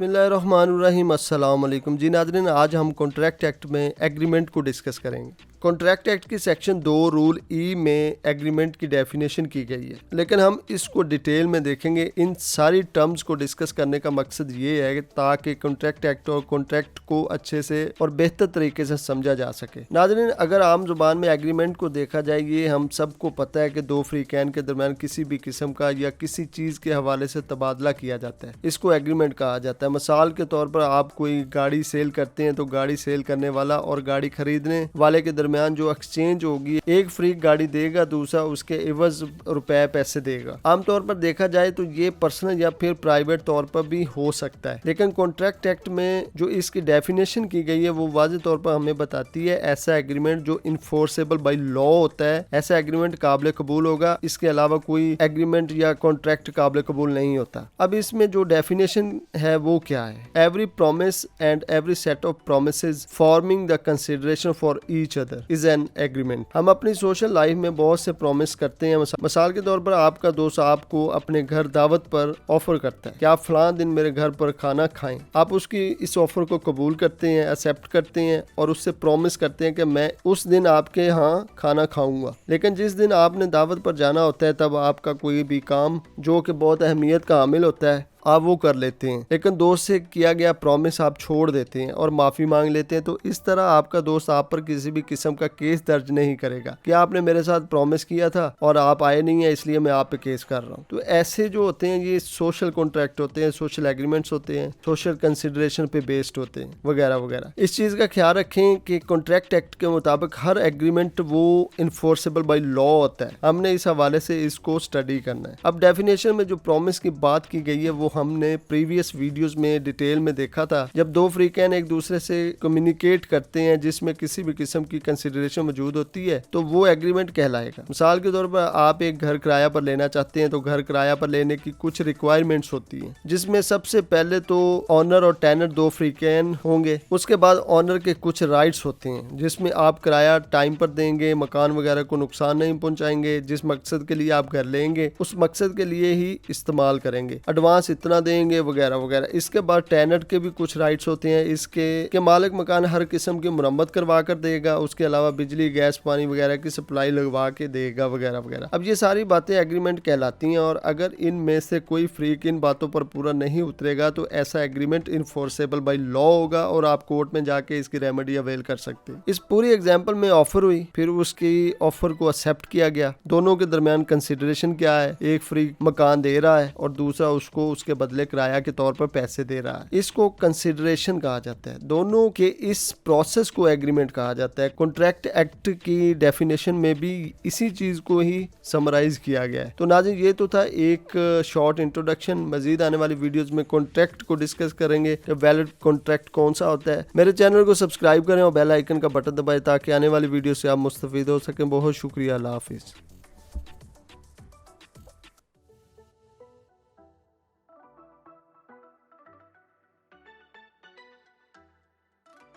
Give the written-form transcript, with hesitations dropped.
बिस्मिल्लाहिर्रहमानिर्रहीम। अस्सलाम वालेकुम जी नाज़रीन, आज हम कॉन्ट्रैक्ट एक्ट में एग्रीमेंट को डिस्कस करेंगे। कॉन्ट्रैक्ट एक्ट की सेक्शन 2 रूल ई में एग्रीमेंट की डेफिनेशन की गई है, लेकिन हम इसको डिटेल में देखेंगे। इन सारी टर्म्स को डिस्कस करने का मकसद ये है कि ताकि कॉन्ट्रैक्ट एक्ट और कॉन्ट्रैक्ट को अच्छे से और बेहतर तरीके से समझा जा सके। नाज़रीन, अगर आम जुबान में एग्रीमेंट को देखा जाए, ये हम सबको पता है कि दो फ्रीकैन के दरमियान किसी भी किस्म का या किसी चीज़ के हवाले से तबादला किया जाता है, इसको एग्रीमेंट कहा जाता है। मिसाल के तौर पर आप कोई गाड़ी सेल करते हैं तो गाड़ी सेल करने वाला और गाड़ी खरीदने वाले के दरमियान जो एक्सचेंज होगी, एक फ्री गाड़ी देगा, दूसरा उसके इवज रुपए पैसे देगा। आमतौर पर देखा जाए तो ये पर्सनल या फिर प्राइवेट तौर पर भी हो सकता है, लेकिन कॉन्ट्रैक्ट एक्ट में जो इसकी डेफिनेशन की गई है वो वाज़ेह तौर पर हमें बताती है ऐसा एग्रीमेंट जो इन्फोर्सेबल बाय लॉ होता है, ऐसा एग्रीमेंट काबिल कबूल होगा। इसके अलावा कोई एग्रीमेंट या कॉन्ट्रैक्ट काबिल कबूल नहीं होता। अब इसमें जो डेफिनेशन है वो क्या है? Every promise and every set of promises forming the consideration for each other is an agreement. हम अपनी सोशल लाइफ में बहुत से प्रॉमिस करते हैं। मिसाल के तौर पर आपका दोस्त आपको अपने घर दावत पर ऑफर करता है कि आप फलां दिन मेरे घर पर खाना खाएं। आप उसकी इस ऑफर को कबूल करते हैं, एक्सेप्ट करते हैं और उससे प्रॉमिस करते हैं कि मैं उस दिन आपके यहाँ खाना खाऊंगा। लेकिन जिस दिन आपने दावत पर जाना होता है तब आपका कोई भी काम जो कि बहुत अहमियत का हामिल होता है आप वो कर लेते हैं, लेकिन दोस्त से किया गया प्रॉमिस आप छोड़ देते हैं और माफ़ी मांग लेते हैं। तो इस तरह आपका दोस्त आप पर किसी भी किस्म का केस दर्ज नहीं करेगा कि आपने मेरे साथ प्रॉमिस किया था और आप आए नहीं है इसलिए मैं आप पे केस कर रहा हूँ। तो ऐसे जो होते हैं ये सोशल कॉन्ट्रैक्ट होते हैं, सोशल एग्रीमेंट्स होते हैं, सोशल कंसिडरेशन पे बेस्ड होते हैं वगैरह वगैरह। इस चीज़ का ख्याल रखें कि कॉन्ट्रैक्ट एक्ट के मुताबिक हर एग्रीमेंट वो इन्फोर्सेबल बाई लॉ होता है। हमने इस हवाले से इसको स्टडी करना है। अब डेफिनेशन में जो प्रॉमिस की बात की गई है वो हमने प्रीवियस वीडियोस में डिटेल में देखा था। जब दो फ्रीकैन एक दूसरे से कम्युनिकेट करते हैं जिसमें किसी भी किस्म की कंसिडरेशन मौजूद होती है तो वो एग्रीमेंट कहलाएगा। मिसाल के तौर पर आप एक घर किराया पर लेना चाहते हैं तो घर किराया पर लेने की कुछ रिक्वायरमेंट्स होती हैं, जिसमें सबसे पहले तो ऑनर और टेनर दो फ्रीकैन होंगे। उसके बाद ऑनर के कुछ राइट्स होते हैं जिसमें आप किराया टाइम पर देंगे, मकान वगैरह को नुकसान नहीं पहुंचाएंगे, जिस मकसद के लिए आप घर लेंगे उस मकसद के लिए ही इस्तेमाल करेंगे, एडवांस इतना देंगे वगैरह वगैरह। इसके बाद टेनर के भी कुछ राइट्स होते हैं। इसके मालिक मकान हर किस्म की मुरम्मत करवा कर देगा, उसके अलावा बिजली गैस पानी वगैरह की सप्लाई लगवा के देगा वगैरह वगैरह। अब ये सारी बातें एग्रीमेंट कहलाती हैं और अगर इनमें से कोई फ्रीक इन बातों पर पूरा नहीं उतरेगा तो ऐसा एग्रीमेंट इन्फोर्सेबल बाय लॉ होगा और आप कोर्ट में जाके इसकी रेमेडी अवेल कर सकते हैं। इस पूरी एग्जाम्पल में ऑफर हुई, फिर उसकी ऑफर को एक्सेप्ट किया गया। दोनों के दरमियान कंसिडरेशन क्या है? एक फ्री मकान दे रहा है और दूसरा उसको उसके बदले किराया के तौर पर पैसे दे रहा है। इसको कंसिडरेशन कहा जाता है। दोनों के इस प्रोसेस को एग्रीमेंट कहा जाता है। कॉन्ट्रैक्ट एक्ट की डेफिनेशन में भी इसी चीज को ही समराइज किया गया है। तो नाज़रीन, ये तो था एक शॉर्ट इंट्रोडक्शन। मजीद आने वाली वीडियोस में कॉन्ट्रैक्ट को डिस्कस करेंगे कि वैलिड कॉन्ट्रैक्ट कौन सा होता है। मेरे चैनल को सब्सक्राइब करें और बेल आइकन का बटन दबाएं ताकि आने वाली वीडियो से आप मुस्तफीद हो सकें। बहुत शुक्रिया। अल्लाह हाफिज।